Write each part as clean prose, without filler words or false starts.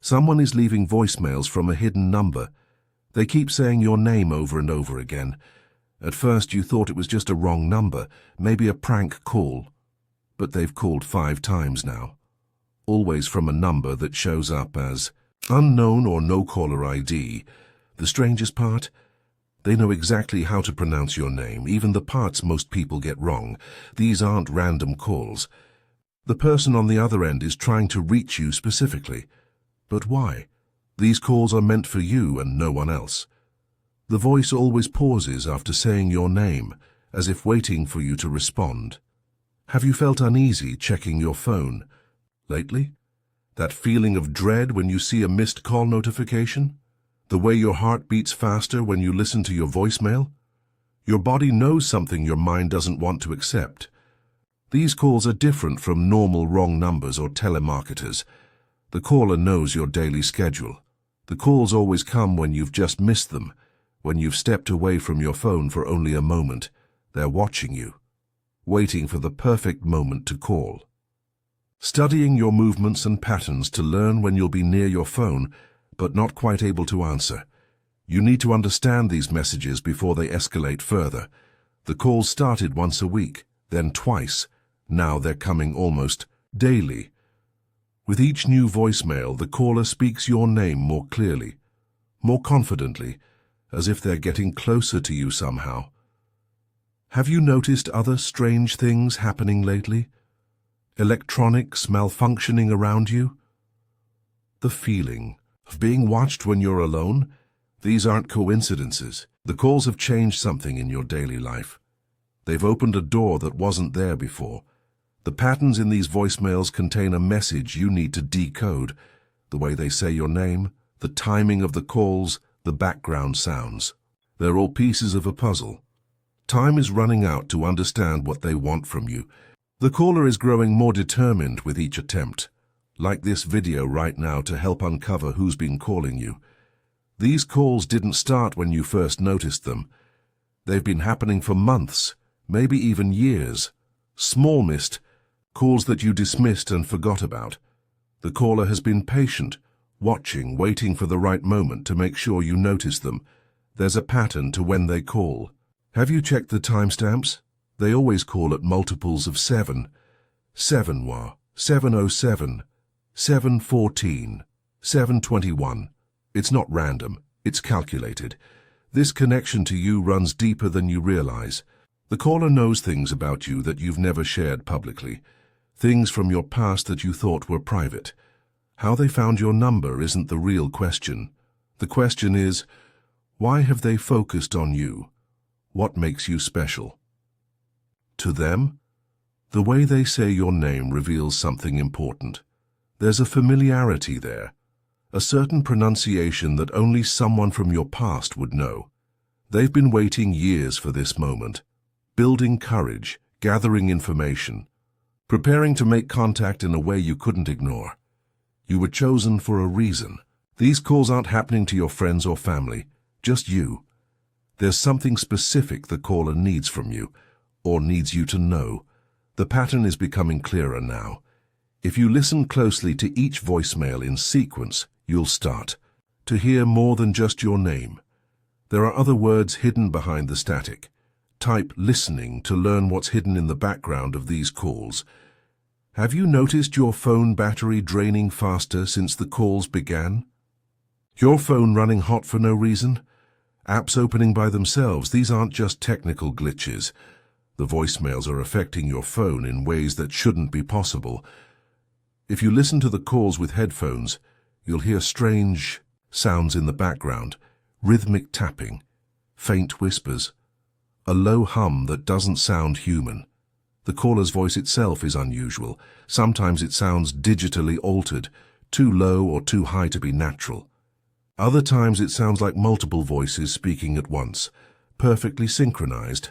Someone is leaving voicemails from a hidden number. They keep saying your name over and over again. At first you thought it was just a wrong number, maybe a prank call. But they've called 5 times now. Always from a number that shows up as unknown or no caller ID. The strangest part? They know exactly how to pronounce your name, even the parts most people get wrong. These aren't random calls. The person on the other end is trying to reach you specifically. But why? These calls are meant for you and no one else. The voice always pauses after saying your name, as if waiting for you to respond. Have you felt uneasy checking your phone lately? That feeling of dread when you see a missed call notification? The way your heart beats faster when you listen to your voicemail? Your body knows something your mind doesn't want to accept. These calls are different from normal wrong numbers or telemarketers. The caller knows your daily schedule. The calls always come when you've just missed them, when you've stepped away from your phone for only a moment. They're watching you, waiting for the perfect moment to call. Studying your movements and patterns to learn when you'll be near your phone, but not quite able to answer. You need to understand these messages before they escalate further. The calls started once a week, then twice. Now they're coming almost daily. With each new voicemail, the caller speaks your name more clearly, more confidently, as if they're getting closer to you somehow. Have you noticed other strange things happening lately? Electronics malfunctioning around you? The feeling of being watched when you're alone? These aren't coincidences. The calls have changed something in your daily life. They've opened a door that wasn't there before. The patterns in these voicemails contain a message you need to decode. The way they say your name, the timing of the calls, the background sounds. They're all pieces of a puzzle. Time is running out to understand what they want from you. The caller is growing more determined with each attempt, like this video right now, to help uncover who's been calling you. These calls didn't start when you first noticed them. They've been happening for months, maybe even years. Small missed calls that you dismissed and forgot about. The caller has been patient, watching, waiting for the right moment to make sure you notice them. There's a pattern to when they call. Have you checked the timestamps? They always call at multiples of 7. 7 7:07, 7:14, 7:21. It's not random, it's calculated. This connection to you runs deeper than you realize. The caller knows things about you that you've never shared publicly, things from your past that you thought were private. How they found your number isn't the real question. The question is, why have they focused on you? What makes you special? To them, the way they say your name reveals something important. There's a familiarity there, a certain pronunciation that only someone from your past would know. They've been waiting years for this moment, building courage, gathering information, preparing to make contact in a way you couldn't ignore. You were chosen for a reason. These calls aren't happening to your friends or family, just you. There's something specific the caller needs from you, or needs you to know. The pattern is becoming clearer now. If you listen closely to each voicemail in sequence, you'll start to hear more than just your name. There are other words hidden behind the static. Type listening to learn what's hidden in the background of these calls. Have you noticed your phone battery draining faster since the calls began? Your phone running hot for no reason? Apps opening by themselves? These aren't just technical glitches. The voicemails are affecting your phone in ways that shouldn't be possible. If you listen to the calls with headphones, you'll hear strange sounds in the background, rhythmic tapping, faint whispers, a low hum that doesn't sound human. The caller's voice itself is unusual. Sometimes it sounds digitally altered, too low or too high to be natural. Other times it sounds like multiple voices speaking at once, perfectly synchronized.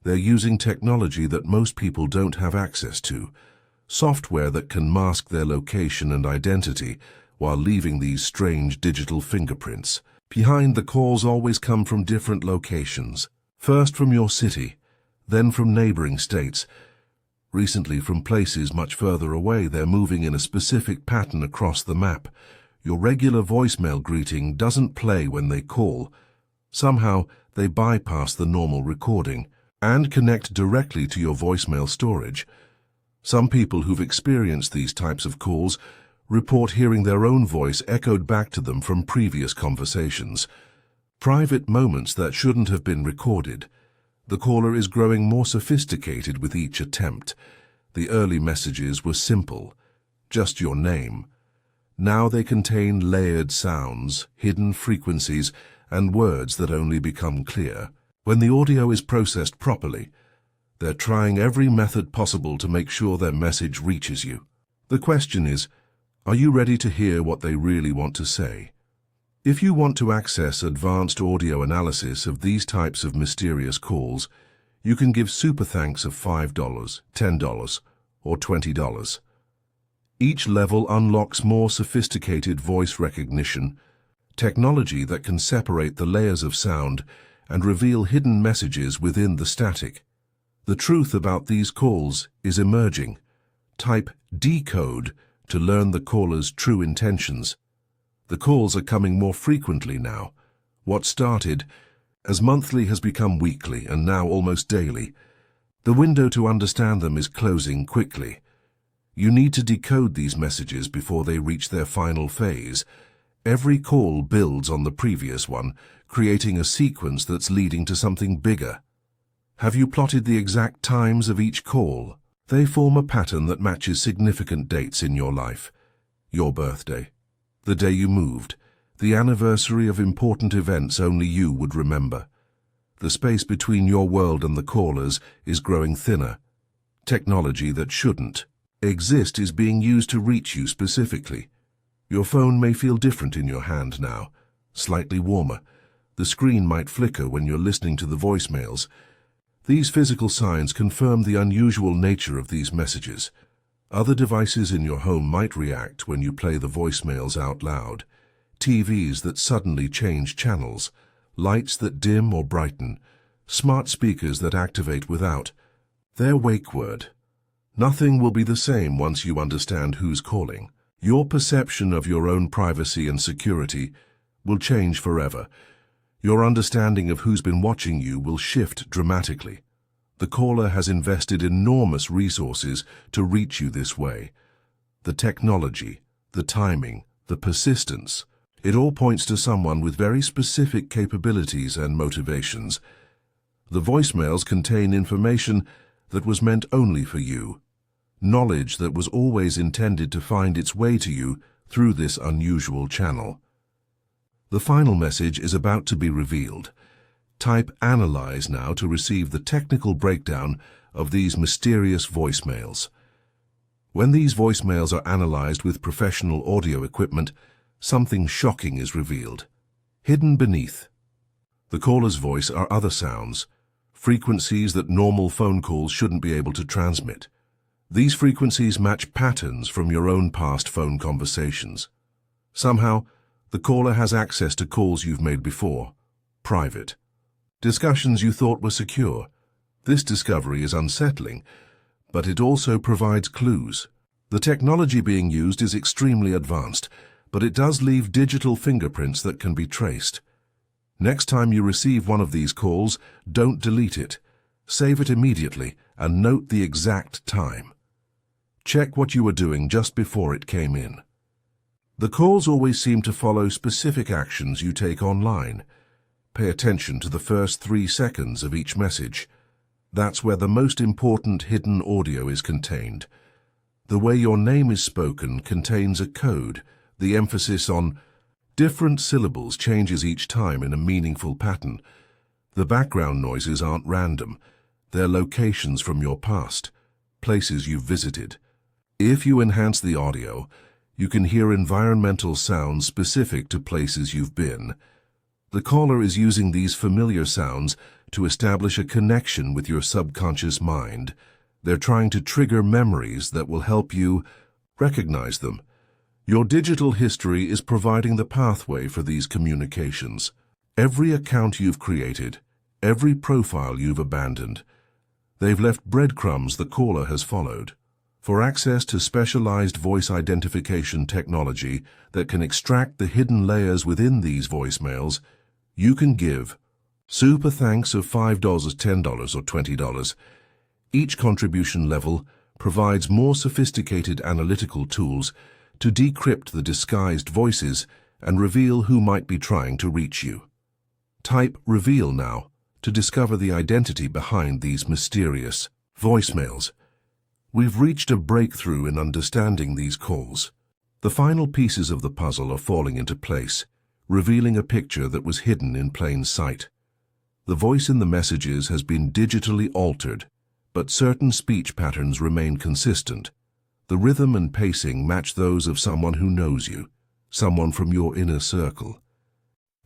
They're using technology that most people don't have access to, software that can mask their location and identity while leaving these strange digital fingerprints. Behind the calls always come from different locations, first from your city, then from neighboring states. Recently from places much further away. They're moving in a specific pattern across the map. Your regular voicemail greeting doesn't play when they call. Somehow, they bypass the normal recording and connect directly to your voicemail storage. Some people who've experienced these types of calls report hearing their own voice echoed back to them from previous conversations. Private moments that shouldn't have been recorded. The caller is growing more sophisticated with each attempt. The early messages were simple, just your name. Now they contain layered sounds, hidden frequencies, and words that only become clear when the audio is processed properly. They're trying every method possible to make sure their message reaches you. The question is, are you ready to hear what they really want to say? If you want to access advanced audio analysis of these types of mysterious calls, you can give super thanks of $5, $10, or $20. Each level unlocks more sophisticated voice recognition, technology that can separate the layers of sound and reveal hidden messages within the static. The truth about these calls is emerging. Type decode to learn the caller's true intentions. The calls are coming more frequently now. What started as monthly has become weekly and now almost daily. The window to understand them is closing quickly. You need to decode these messages before they reach their final phase. Every call builds on the previous one, creating a sequence that's leading to something bigger. Have you plotted the exact times of each call? They form a pattern that matches significant dates in your life. Your birthday, the day you moved, the anniversary of important events only you would remember. The space between your world and the caller's is growing thinner. Technology that shouldn't exist is being used to reach you specifically. Your phone may feel different in your hand now, slightly warmer. The screen might flicker when you're listening to the voicemails. These physical signs confirm the unusual nature of these messages. Other devices in your home might react when you play the voicemails out loud. TVs that suddenly change channels, lights that dim or brighten, smart speakers that activate without their wake word. Nothing will be the same once you understand who's calling. Your perception of your own privacy and security will change forever. Your understanding of who's been watching you will shift dramatically. The caller has invested enormous resources to reach you this way. The technology, the timing, the persistence, it all points to someone with very specific capabilities and motivations. The voicemails contain information that was meant only for you, knowledge that was always intended to find its way to you through this unusual channel. The final message is about to be revealed. Type Analyze now to receive the technical breakdown of these mysterious voicemails. When these voicemails are analyzed with professional audio equipment, something shocking is revealed. Hidden beneath the caller's voice are other sounds, frequencies that normal phone calls shouldn't be able to transmit. These frequencies match patterns from your own past phone conversations. Somehow, the caller has access to calls you've made before, private. Discussions you thought were secure. This discovery is unsettling, but it also provides clues. The technology being used is extremely advanced, but it does leave digital fingerprints that can be traced. Next time you receive one of these calls, don't delete it. Save it immediately and note the exact time. Check what you were doing just before it came in. The calls always seem to follow specific actions you take online. Pay attention to the first 3 seconds of each message. That's where the most important hidden audio is contained. The way your name is spoken contains a code. The emphasis on different syllables changes each time in a meaningful pattern. The background noises aren't random. They're locations from your past, places you've visited. If you enhance the audio, you can hear environmental sounds specific to places you've been. The caller is using these familiar sounds to establish a connection with your subconscious mind. They're trying to trigger memories that will help you recognize them. Your digital history is providing the pathway for these communications. Every account you've created, every profile you've abandoned, they've left breadcrumbs the caller has followed. For access to specialized voice identification technology that can extract the hidden layers within these voicemails, you can give super thanks of $5, $10, or $20. Each contribution level provides more sophisticated analytical tools to decrypt the disguised voices and reveal who might be trying to reach you. Type "reveal" now to discover the identity behind these mysterious voicemails. We've reached a breakthrough in understanding these calls. The final pieces of the puzzle are falling into place, revealing a picture that was hidden in plain sight. The voice in the messages has been digitally altered, but certain speech patterns remain consistent. The rhythm and pacing match those of someone who knows you, someone from your inner circle.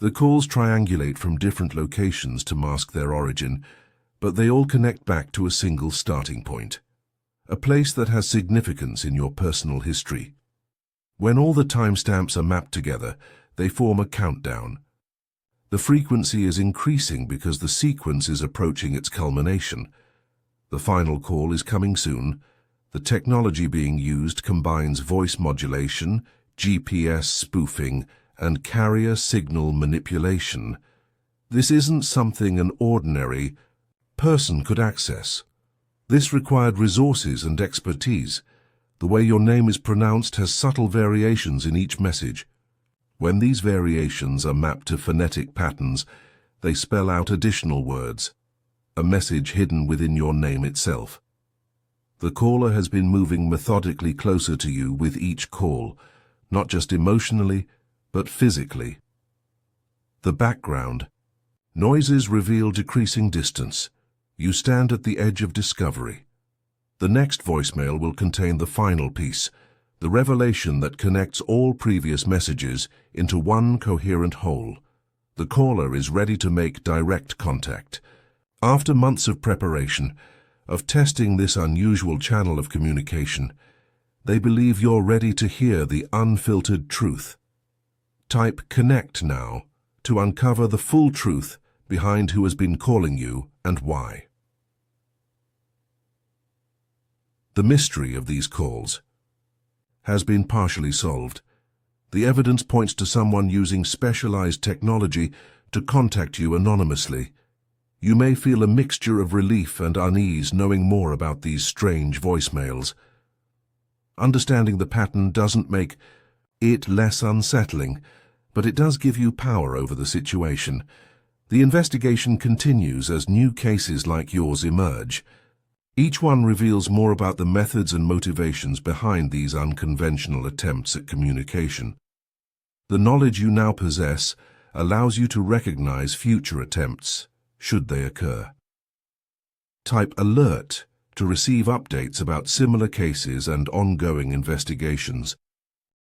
The calls triangulate from different locations to mask their origin, but they all connect back to a single starting point, a place that has significance in your personal history. When all the timestamps are mapped together, they form a countdown. The frequency is increasing because the sequence is approaching its culmination. The final call is coming soon. The technology being used combines voice modulation, GPS spoofing, and carrier signal manipulation. This isn't something an ordinary person could access. This required resources and expertise. The way your name is pronounced has subtle variations in each message. When these variations are mapped to phonetic patterns, they spell out additional words, a message hidden within your name itself. The caller has been moving methodically closer to you with each call, not just emotionally, but physically. The background. Noises reveal decreasing distance. You stand at the edge of discovery. The next voicemail will contain the final piece, the revelation that connects all previous messages into one coherent whole. The caller is ready to make direct contact. After months of preparation, of testing this unusual channel of communication, they believe you're ready to hear the unfiltered truth. Type "connect" now to uncover the full truth behind who has been calling you and why. The mystery of these calls has been partially solved. The evidence points to someone using specialized technology to contact you anonymously. You may feel a mixture of relief and unease knowing more about these strange voicemails. Understanding the pattern doesn't make it less unsettling, but it does give you power over the situation. The investigation continues as new cases like yours emerge. Each one reveals more about the methods and motivations behind these unconventional attempts at communication. The knowledge you now possess allows you to recognize future attempts, should they occur. Type "alert" to receive updates about similar cases and ongoing investigations.